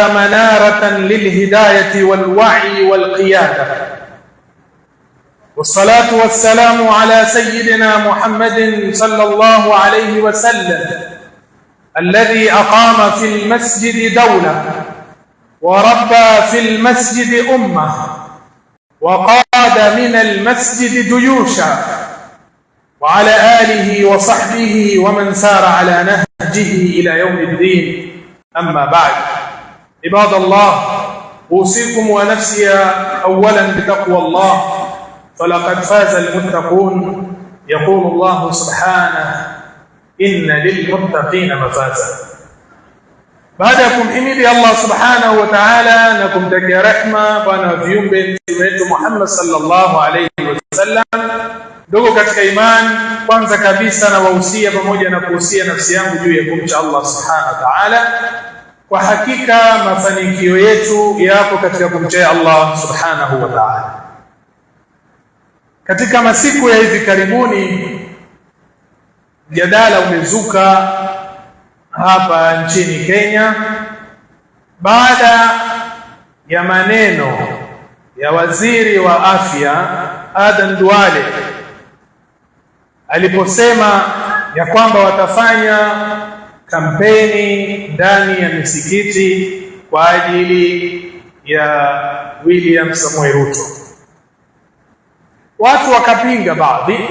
منارة للهداية والوعي والقيادة. والصلاة والسلام على سيدنا محمد صلى الله عليه وسلم الذي أقام في المسجد دولة وربى في المسجد أمة وقاد من المسجد جيوشا، وعلى آله وصحبه ومن سار على نهجه إلى يوم الدين. أما بعد، عباد الله، أوصيكم ونفسي أولا بتقوى الله، فلقد فاز المتقون. يقول الله سبحانه: إن للمتقين مفازا. baada ya kumhimidi Allah subhanahu wa ta'ala na kumtakia rehma bwana viumbe wetu Muhammad sallallahu alayhi wasallam, ndugu katika imani, kwanza kabisa na wahusia pamoja na kuhusia nafsi yangu juu ya kumcha Allah subhanahu wa ta'ala. Kwa hakika mafanikio yetu yapo katika kumcha Allah subhanahu wa ta'ala. Katika masiku ya hivi karibuni mjadala umezuka hapa nchini Kenya baada ya maneno ya waziri wa afya Aden Duale aliposema ya kwamba watafanya kampeni ndani ya misikiti kwa ajili ya William Samoei Ruto. Watu wakapinga, baadhi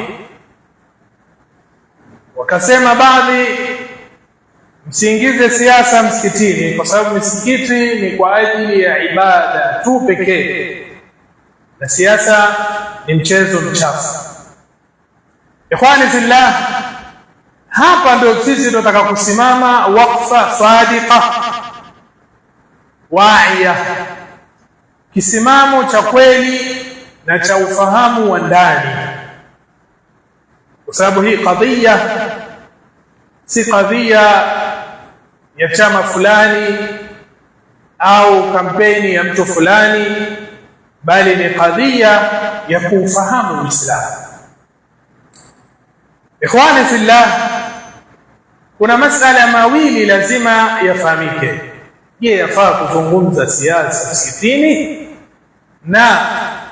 wakasema, baadhi msiingize siasa msikitini kwa sababu misikiti ni kwa ajili ya ibada tu pekee na siasa ni mchezo mchafu. Ikhwani fillah, hapa ndio sisi tunataka kusimama waqfa sadiqa waia, kisimamo cha kweli na cha ufahamu wa ndani, kwa sababu hii kadhia si kadhia ya chama fulani au kampeni ya mtu fulani, bali ni kadhia ya kuufahamu Uislamu. Ikhwani fillah, kuna masala mawili lazima yafahamike. Je, yafaa kuzungumza siasa msikitini, na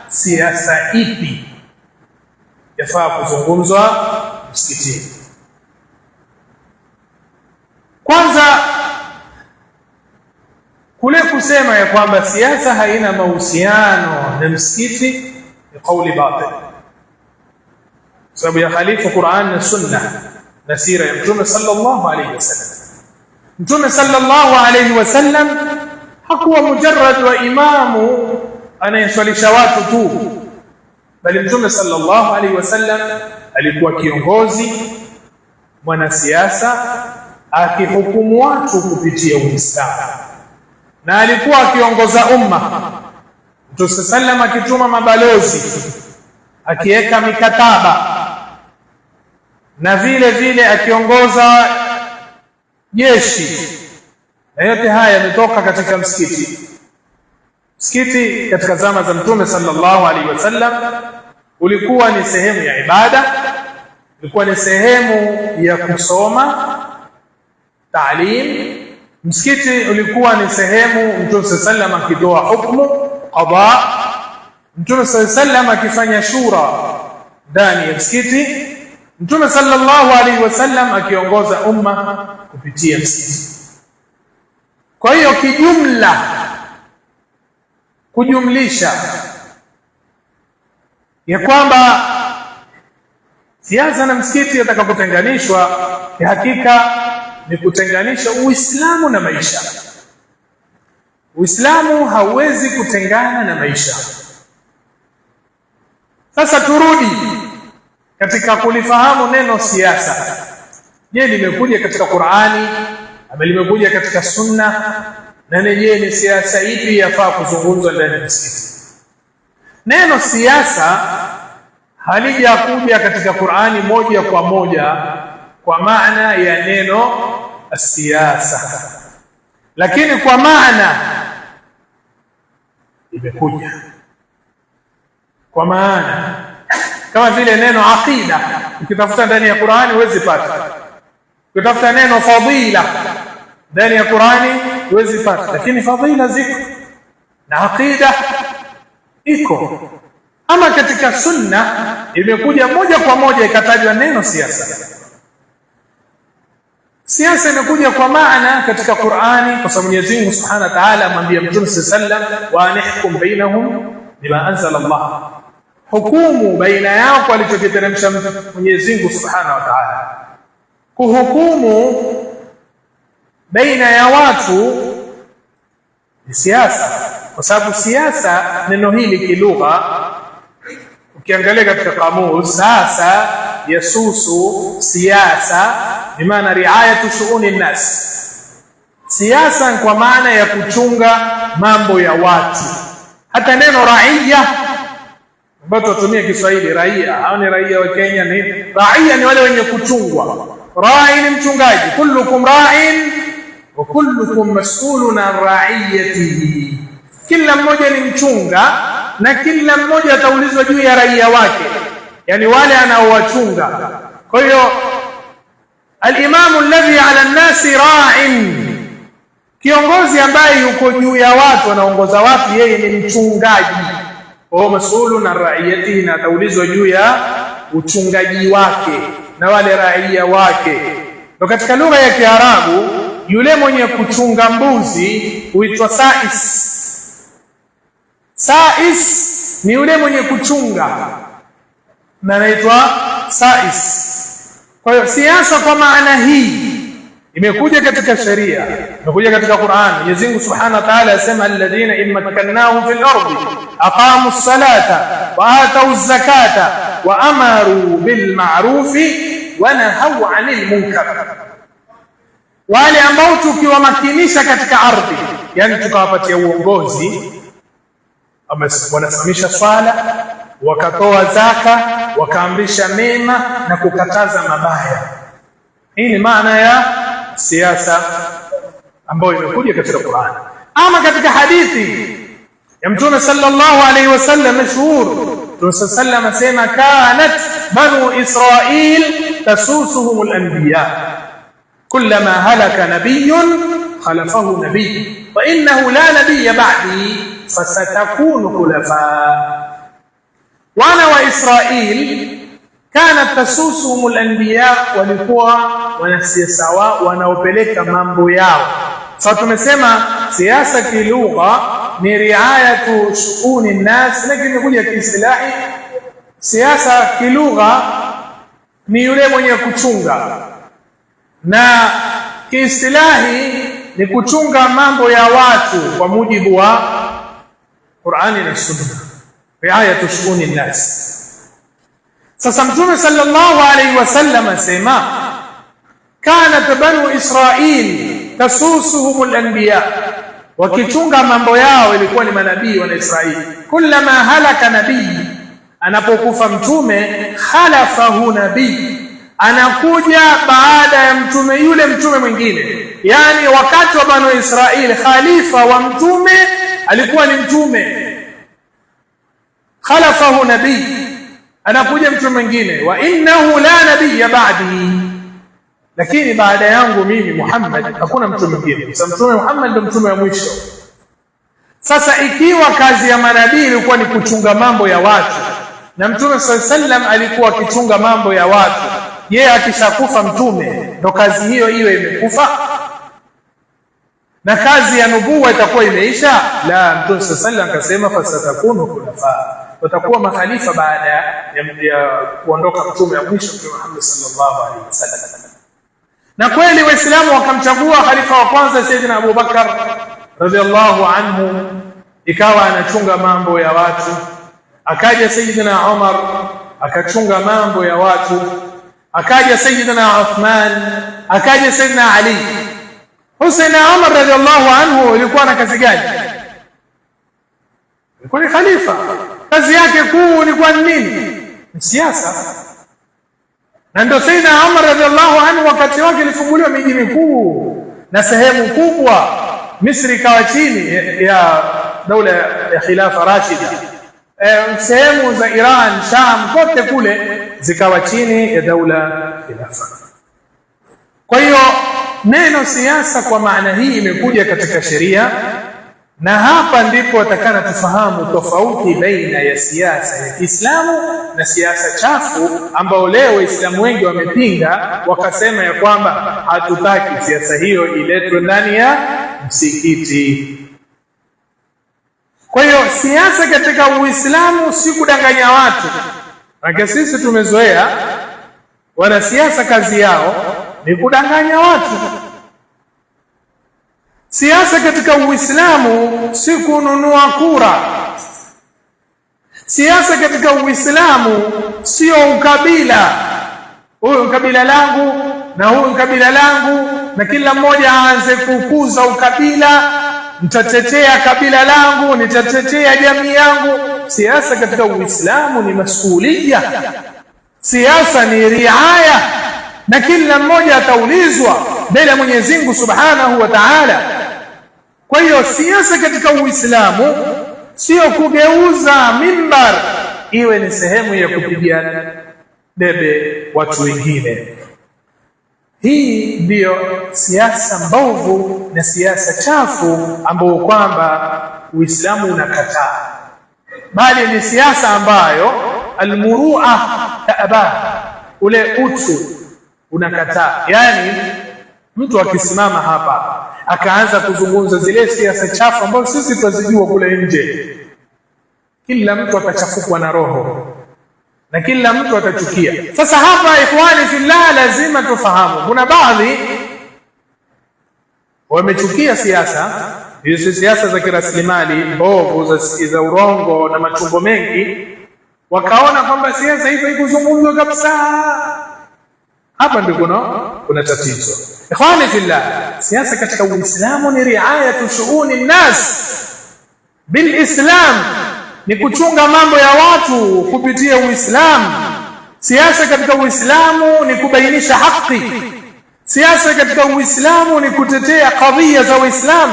siasa ipi yafaa kuzungumzwa msikitini? Kwanza, kule kusema ya kwamba siasa haina mahusiano na msikiti ni kauli batil, sababu ya khalifu Qur'an na Sunna na sira ya Mtume sallallahu alayhi wasallam. Mtume sallallahu alayhi wasallam hakuwa mujarrad wa imamu anayeswalisha watu tu, bali Mtume sallallahu alayhi wasallam alikuwa kiongozi, mwanasiasa, akihukumu watu kupitia Uislamu, na alikuwa akiongoza umma. Mtume sallam akituma mabalozi, akiweka mikataba, na vile vile akiongoza jeshi, na yote haya yametoka katika msikiti. Msikiti katika zama za Mtume sallallahu alaihi wasallam ulikuwa ni sehemu ya ibada, ulikuwa ni sehemu ya kusoma taalim. Msikiti ulikuwa ni sehemu Mtume sallam akitoa hukumu qada, Mtume sallam akifanya shura ndani ya msikiti, Mtume sallallahu alaihi wasallam akiongoza umma kupitia msikiti. Kwa hiyo kujumlisha ya kwamba siasa na msikiti yatakapotenganishwa, kwa hakika ni kutenganisha Uislamu na maisha. Uislamu hauwezi kutengana na maisha. Sasa turudi katika kulifahamu neno siasa. Je, limekuja katika Qur'ani ama limekuja katika Sunna? Na je, ni siasa ipi yafaa kuzungumzwa ndani ya msikiti? Neno siasa halijakuja katika Qur'ani moja kwa moja kwa maana ya neno siasa, lakini kwa maana imekuja kwa maana kama vile neno aqida, ukitafuta ndani ya Qur'ani huwezi pata. Ukitafuta neno fadila ndani ya Qur'ani huwezi pata, lakini fadhila ziko na aqida iko. Ama katika sunna imekuja moja kwa moja ikatajwa neno siasa. Siasa imekuja kwa maana katika Qur'ani, kwa sababu Mwenyezi Mungu Subhanahu wa Ta'ala amwambia Mtume sallallahu alayhi wasallam, wa anihkum bainahum bima anzala Allah, hukumu baina yao kwa alichokiteremsha Mwenyezi Mungu Subhanahu wa Ta'ala. Kuhukumu baina ya watu ni siasa, kwa sababu siasa, neno hili kilugha ukiangalia katika kamus, sasa yasusu siasa bimaana riayatu shuuni nnas. Siasa kwa maana ya kuchunga mambo ya watu. Hata neno raia ambayo tutumia Kiswahili, raia au ni raia wa Kenya, ni raia ni wale wenye kuchungwa. Rai ni mchungaji, kullukum ra'in wa kullukum mas'ulun an ra'iyatihi, kila mmoja ni mchunga na kila mmoja ataulizwa juu ya raia wake, yani wale anaowachunga. Kwa hiyo al-imamu alladhi ala an-nasi ra'in, kiongozi ambaye yuko juu ya watu, anaongoza watu, yeye ni mchungaji. Wa mas'ulun an ra'iyatihi, na ataulizwa juu ya uchungaji wake na wale raia wake. Ndio katika lugha ya Kiarabu yule mwenye kuchunga mbuzi huitwa sais. Sais ni yule mwenye kuchunga na anaitwa sais. Kwa hiyo siasa kwa maana hii imekuja katika sheria, imekuja katika Qur'an. Mwenyezi Mungu Subhanahu wa Ta'ala asema, alladhina immakannahum fil ardi aqamu as-salata wa atau az-zakata wa amaru bil ma'rufi wa nahaw 'anil munkar, wale ambao tukiwamakinisha katika ardhi, yani tukawapatia uongozi, wanasimamisha swala, wakatoa zaka, wakaamrisha mema na kukataza mabaya. Hii ni maana ya siasa ambayo imekuja katika Qur'an. Ama katika hadithi ya Mtume sallallahu alayhi wasallam mashhur, Mtume sallallahu asema, kanat banu Israil tasusuhum al-anbiya kullama halaka nabiyyun khalafahu nabiy wa innahu la nabiyya ba'di fasatakunu khulafa. Wana wa Israil kanat tasusuhum al-anbiya, walikuwa wanasiasa wao wanaopeleka mambo yao. Sasa tumesema siasa kilugha ni riayatu shuuni nnas, lakini imekuja kiislahi. Siasa kilugha ni yule mwenye kuchunga, na kiislahi ni kuchunga mambo ya watu kwa mujibu wa Qur'ani na Sunna, riayatu shuuni nnas. Sasa Mtume sallallahu alayhi wasallam asema, kanat banu Israil tasusuhum al-anbiya, wakichunga mambo yao ilikuwa ni manabii wa Israeli. Kullama halaka nabii, anapokufa mtume, khalafahu nabii, anakuja baada ya mtume yule mtume mwingine. Yani wakati wa banu Israeli khalifa wa mtume alikuwa ni mtume, khalafahu nabii, anakuja mtume mwingine. Wa innahu la nabiyya ba'di, lakini baada yangu mimi Muhammad hakuna mtume mwingine. Sasa mtume Muhammad ndio mtume wa mwisho. Sasa ikiwa kazi ya manabii ilikuwa ni kuchunga mambo ya watu, na Mtume sallam alikuwa akichunga mambo ya watu, yeye akishakufa mtume ndo kazi hiyo iwe imekufa na kazi ya nubuwa itakuwa imeisha? La, Mtume sallam akasema, fasatakunu khulafa, watakuwa makhalifa baada ya kuondoka mtume wa mwisho Mtume Muhammad sallallahu alaihi wasallam. Na kweli Waislamu wakamchagua khalifa wa kwanza Sayyidina Abu Bakar radhiallahu anhu, ikawa anachunga mambo ya watu. Akaja Sayyidina Umar akachunga mambo ya watu, akaja Sayyidina Uthman, akaja Sayyidina Ali. Sayyidina Umar radhiallahu anhu ilikuwa na kazi gani? Ilikuwa ni khalifa, kazi yake kuu ilikuwa ni nini? Ni siasa. Na ndio Sayyidina Umar radhiallahu anhu wakati wake ilifunguliwa miji mikuu na sehemu kubwa. Misri ikawa chini ya daula ya khilafa Rashida, sehemu za Iran, Sham, kote kule zikawa chini ya daula khilafa. Kwa hiyo neno siasa kwa maana hii imekuja katika sheria, na hapa ndipo watakana tufahamu tofauti baina ya siasa ya Kiislamu na siasa chafu, ambao leo Waislamu wengi wamepinga, wakasema ya kwamba hatutaki siasa hiyo iletwe ndani ya msikiti. Kwa hiyo siasa katika Uislamu si kudanganya watu. Maana sisi tumezoea wanasiasa kazi yao ni kudanganya watu. Siasa katika Uislamu si kununua kura. Siasa katika Uislamu sio ukabila. Huyu kabila langu na huyu kabila langu, na kila mmoja aanze kukuza ukabila. Nitatetea kabila langu, nitatetea jamii yangu. Siasa katika Uislamu ni masuhulia. Siasa ni riaya, na kila mmoja ataulizwa mbele ya Mwenyezi Mungu Subhanahu wa Ta'ala. Kwa hiyo siasa katika Uislamu sio kugeuza mimbar iwe ni sehemu ya kupigia debe watu wengine. Hii ndiyo siasa mbovu na siasa chafu ambayo kwamba Uislamu unakataa, bali ni siasa ambayo almurua taaba, ule utu unakataa. Yani mtu akisimama hapa akaanza kuzungumza zile siasa chafu ambazo sisi tunazijua kule nje, kila mtu atachafukwa na roho na kila mtu atachukia. Sasa hapa ikhwani fillah, lazima tufahamu kuna baadhi wamechukia siasa hizo, siasa za kiraslimali mbovu za urongo na machumbo mengi, wakaona kwamba siasa hizo haikuzungumzwa kabisa. Hapa ndio kuna tatizo. Ikhwani fillah, siasa katika Uislamu ni riayatu shuuni nnas bil Islam, ni kuchunga mambo ya watu kupitia Uislamu. Siasa katika Uislamu ni kubainisha haki. Siasa katika Uislamu ni kutetea kadhia za Uislamu.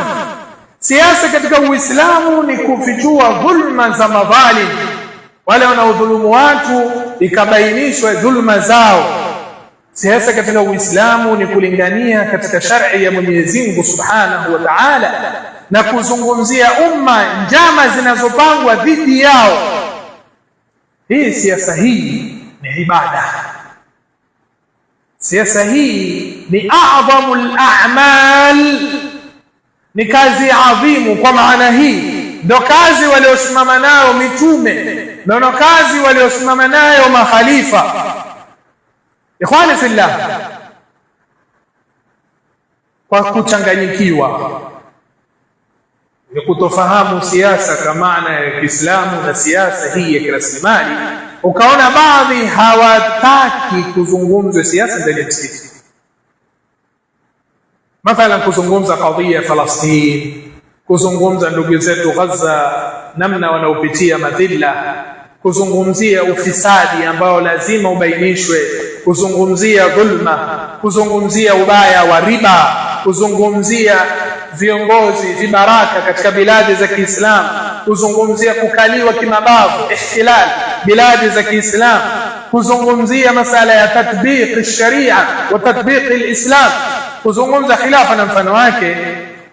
Siasa katika Uislamu ni kufichua dhulma za madhalim, wale wanaodhulumu watu ikabainishwa dhulma zao. Siasa katika Uislamu ni kulingania katika shar'i ya Mwenyezi Mungu Subhanahu wa Ta'ala, na kuzungumzia umma njama zinazopangwa dhidi yao. Hii siasa hii ni ibada. Siasa hii ni a'dhamul a'mal, ni kazi adhimu. Kwa maana hii ndio kazi waliosimama nayo mitume, ndio kazi waliosimama nayo makhalifa. Ikhwani fillah, kwa kuchanganyikiwa ni kutofahamu siasa kwa maana ya Kiislamu na siasa hii ya kiraslimali, ukaona baadhi hawataki kuzungumza siasa ndani ya msikiti. Mathalan, kuzungumza kadhia ya Falastini, kuzungumza ndugu zetu Gaza namna wanaopitia madhila, kuzungumzia ufisadi ambao lazima ubainishwe, kuzungumzia dhulma, kuzungumzia ubaya wa riba, kuzungumzia viongozi vibaraka katika biladi za Kiislamu, kuzungumzia kukaliwa kimabavu ihtilal biladi za Kiislamu, kuzungumzia masala ya tatbiq sharia wa tatbiq alislam, kuzungumza khilafa na mfano wake.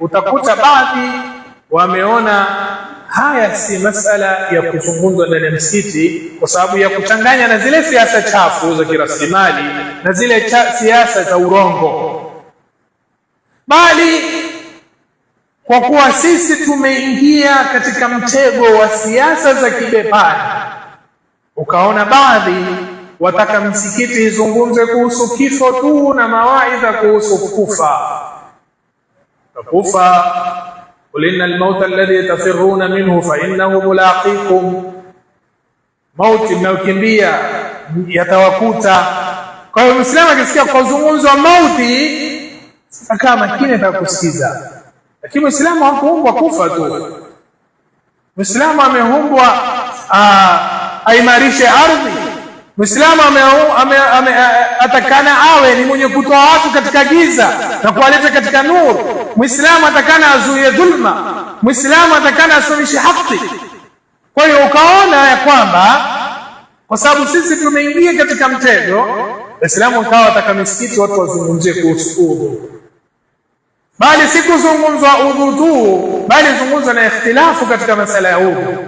Utakuta baadhi wameona haya si masala ya kuzungumzwa ndani ya msikiti, kwa sababu ya kuchanganya na zile siasa chafu za kiraslimali na zile siasa za urongo, bali kwa kuwa sisi tumeingia katika mtego wa siasa za kibepari, ukaona baadhi wataka msikiti izungumze kuhusu kifo tu na mawaidha kuhusu kufa. قل إن الموت الذي تفرون منه فإنه ملاقيكم, mauti mnayokimbia yatawakuta. Kwa hiyo Muislamu akisikia kuzungumzwa mauti akaa makini atakusikiza, lakini Muislamu hakuumbwa kufa tu. Muislamu ameumbwa aimarishe ardhi. Muislamu atakana awe ni mwenye kutoa watu katika giza na kuwaleta katika nuru. Muislamu atakana azuie dhulma. Muislamu atakana asuluhishe haki. Kwa hiyo ukaona ya kwamba kwa sababu sisi tumeingia katika mtego, Waislamu wakawa wataka misikiti watu wazungumzie kuhusu udhu. bali si kuzungumzwa udhu tu, bali zungumzwa na ikhtilafu katika masala ya udhu.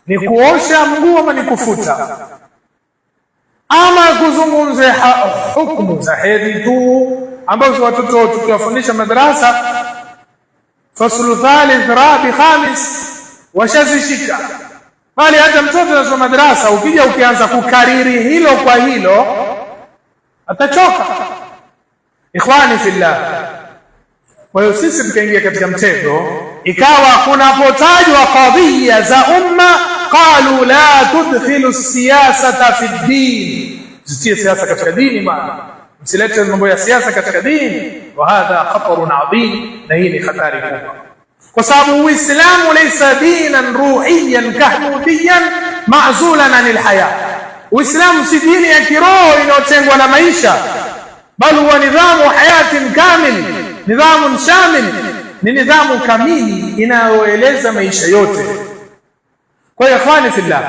Ni kuosha mguu ama ni kufuta, ama kuzungumza hukumu za hedhi tu ambazo watoto tukiwafundisha madrasa faslu thalith rabi khamis washazishika. Bali hata mtoto anasoma madrasa, ukija ukianza kukariri hilo kwa hilo atachoka. Ikhwani fillah, kwa hiyo sisi tukaingia katika mtego, ikawa kunapotajwa kadhia za umma qalu la tudkhilu siyasata fi ddin, msitie siasa katika dini, maana msilete mambo ya siasa katika dini. Wa hadha khatarun adhim, na hii ni hatari kubwa, kwa sababu Uislamu laysa dinan ruhiyan kahmudiyan ma'zulan anil haya. Uislamu si dini ya kiroho inayotengwa na maisha, bali huwa nidhamu hayatin kamil, nidhamu shamil, ni nidhamu kamili inayoeleza maisha yote. Kwa hiyo ikhwani fillah,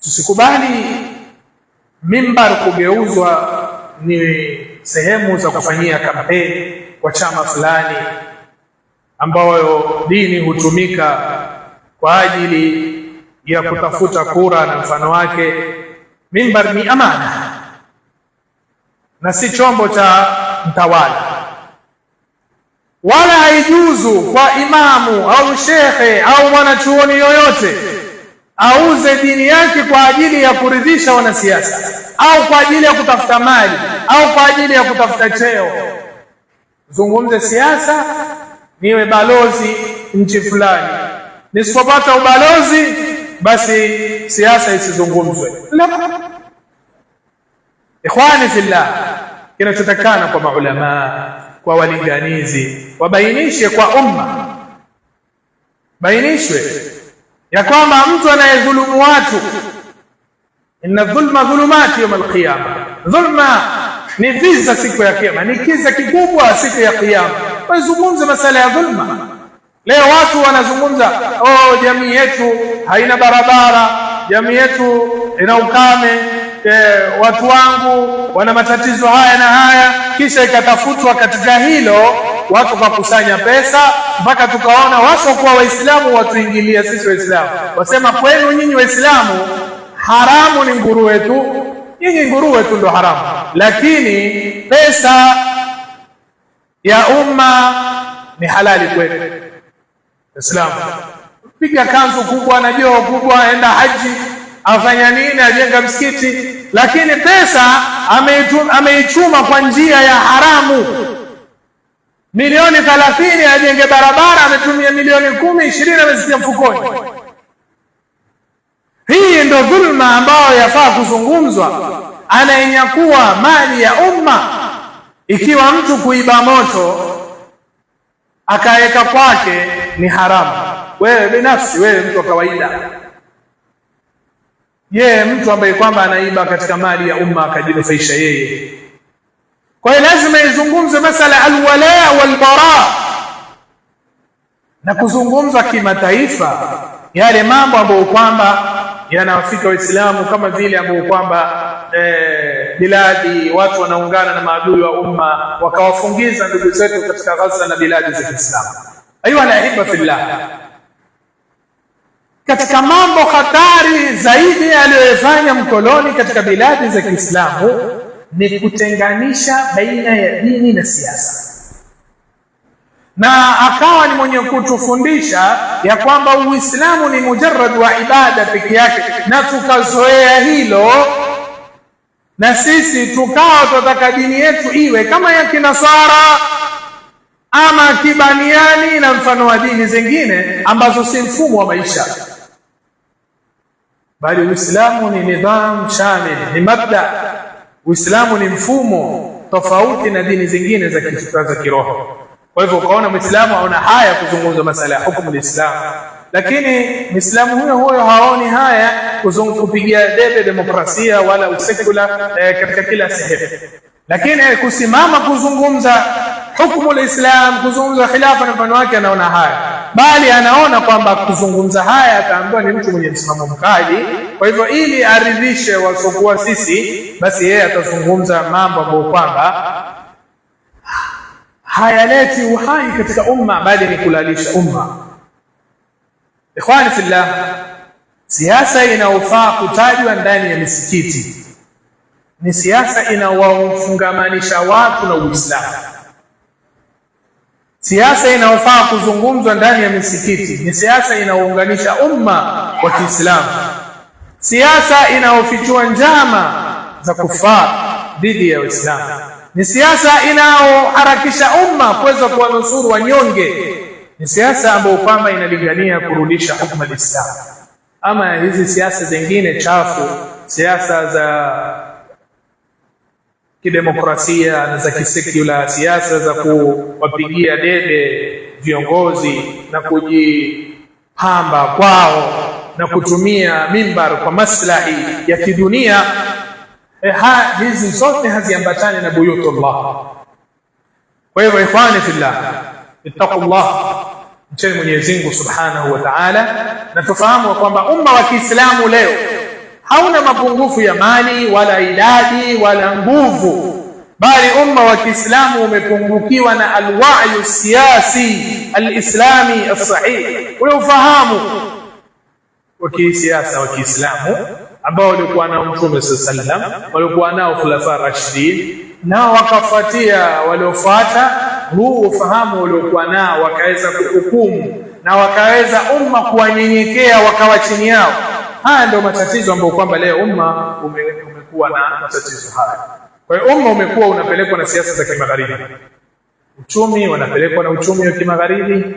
tusikubali mimbar kugeuzwa ni sehemu za kufanyia kampeni kwa chama fulani ambayo dini hutumika kwa ajili ya kutafuta kura na mfano wake. Mimbar ni amana na si chombo cha mtawala, wala haijuzu kwa imamu au shekhe au mwanachuoni yoyote auze dini yake kwa ajili ya kuridhisha wanasiasa au kwa ajili ya kutafuta mali au kwa ajili ya kutafuta cheo. Zungumze siasa, niwe balozi nchi fulani, nisipopata ubalozi basi siasa isizungumzwe. Ikhwani fillah, kinachotakana kwa maulama, kwa walinganizi, wabainishe kwa umma, bainishwe ya kwamba mtu anayedhulumu watu, inna dhulma dhulumati yawm alqiyama, dhulma ni viza siku ya kiyama, ni kiza kikubwa siku ya kiyama. Wazungumze masala ya dhulma. Leo watu wanazungumza, jamii yetu haina barabara, jamii yetu ina ukame, watu wangu wana matatizo haya na haya, kisha ikatafutwa katika hilo watu wakusanya pesa mpaka tukaona wasiokuwa Waislamu watuingilia sisi Waislamu, wasema kwenu nyinyi Waislamu haramu ni nguruwe tu, nyinyi nguruwe tu ndo haramu, lakini pesa ya umma ni halali kwenu. Islamu piga kanzu kubwa na joo kubwa, enda haji, afanya nini, ajenga msikiti, lakini pesa ameichuma kwa njia ya haramu. Milioni 30 ajenge barabara, ametumia milioni 10, 20 amezitia mfukoni. Hii ndio dhulma ambayo yafaa kuzungumzwa. Anayenyakua mali ya umma, ikiwa mtu kuiba moto akaweka kwake ni haramu. Wewe binafsi, wewe mtu wa kawaida, mtu ambaye kwamba anaiba katika mali ya umma akajinufaisha yeye. Kwa hiyo lazima izungumze masala alwala walbara, na kuzungumza kimataifa yale mambo ambayo kwamba yanawafika Waislamu, kama vile ambayo kwamba biladi watu wanaungana na maadui wa umma wakawafungiza ndugu zetu katika Gaza na biladi za Kiislamu. Ayuha alahibba fillah, katika mambo hatari zaidi aliyofanya mkoloni katika biladi za Kiislamu ni kutenganisha baina ya dini na siasa, na akawa ni mwenye kutufundisha ya kwamba Uislamu ni mujarrad wa ibada peke yake, na tukazoea hilo, na sisi tukawa tunataka dini yetu iwe kama ya Kinasara ama Kibaniani na mfano wa dini zingine ambazo si mfumo wa maisha, bali Uislamu ni nidham shamil, ni mabda. Uislamu ni mfumo tofauti na dini zingine za kiroho. Kwa hivyo ukaona Muislamu haona haya kuzungumza masala ya hukumu al-Islam, lakini Muislamu huyo haoni haya kupigia debe demokrasia wala usekula katika kila sehemu, lakini kusimama kuzungumza hukumu al-Islam, kuzungumza khilafa na mfano wake, anaona haya, bali anaona kwamba kuzungumza haya ataambiwa ni mtu mwenye msimamo mkali, Kwa hivyo ili aridhishe wasokuwa sisi, basi yeye atazungumza mambo ambayo kwamba hayaleti uhai katika umma, bali ni kulalisha umma. Ikhwani fillah, siasa inaofaa kutajwa ndani ya misikiti ni siasa inawafungamanisha watu na Uislamu. Siasa inaofaa kuzungumzwa ndani ya misikiti ni siasa inaounganisha umma wa Kiislamu. Siasa inaofichua njama za kufar dhidi ya Uislamu ni siasa inaoharakisha umma kuweza kuwanusuru wanyonge. Ni siasa ambayo kwamba inalingania kurudisha hukma al-Islam. Ama hizi siasa zingine chafu, siasa za kidemokrasia na za kisekula, siasa za kuwapigia debe viongozi na kujipamba kwao na kutumia mimbar kwa maslahi ya kidunia, hizi zote haziambatani na buyutullah. Kwa hivyo ikhwani fillah, ittaqullah, mcheni Mwenyezi Mungu Subhanahu wa Ta'ala, na tufahamu kwamba umma wa Kiislamu leo hauna mapungufu ya mali wala idadi wala nguvu, bali umma wa Kiislamu umepungukiwa na alwa'i siyasi alislami as-sahih, ule ufahamu wa kisiasa wa Kiislamu ambao walikuwa nao Mtume sallallahu alaihi wasallam, walikuwa nao khulafa rashidin, nao wakafuatia waliofuata huu ufahamu waliokuwa nao, wakaweza kuhukumu na wakaweza umma kuwanyenyekea wakawa chini yao. Haya ndio matatizo ambayo kwamba leo umma umekuwa na matatizo haya. Kwa hiyo umma umekuwa unapelekwa na siasa za kimagharibi, uchumi wanapelekwa na uchumi wa kimagharibi.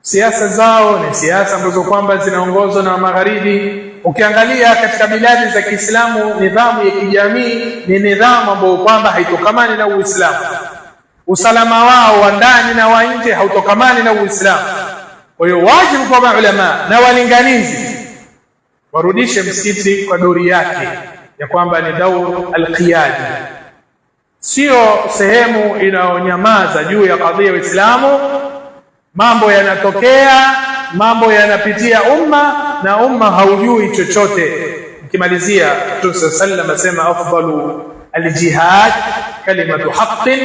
Siasa zao ni siasa ambazo kwamba zinaongozwa na magharibi. Ukiangalia katika biladi za Kiislamu, nidhamu ya kijamii ni nidhamu ambayo kwamba haitokamani na Uislamu. Usalama wao wa ndani na wa nje hautokamani na Uislamu. Kwa hiyo wajibu kwa maulama na walinganizi warudishe msikiti kwa dori yake ya kwamba ni daur al-qiyadi, sio sehemu inaonyamaza juu ya kadhia ya Uislamu. Mambo yanatokea, mambo yanapitia umma na umma haujui chochote. Nikimalizia, Mtume sallallahu asema afdalu al-jihad kalimatu haqqin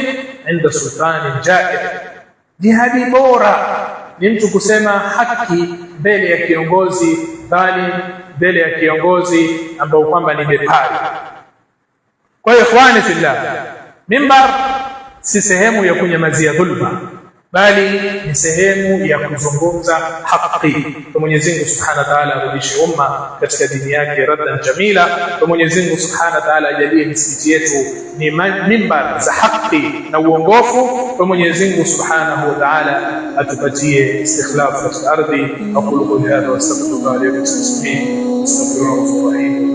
inda sultanin jair, jihadi bora ni mtu kusema haki mbele ya kiongozi dhalim, mbele ya kiongozi ambao kwamba ni bepari. Kwa hiyo ikhwani fillah, mimbar si sehemu ya kunyamazia dhulma, bali ni sehemu ya kuzungumza haki. Kwa Mwenyezi Mungu Subhanahu wa Ta'ala arudishe umma katika dini yake raddan jamila. Kwa Mwenyezi Mungu Subhanahu wa Ta'ala ajalie misikiti yetu ni mimbar za haki na uongofu. Kwa Mwenyezi Mungu Subhanahu wa Ta'ala atupatie istikhlaf katika ardhi. Aqulu qawli hadha wa astaghfirullaha li wa lakum. Astaghfirullaha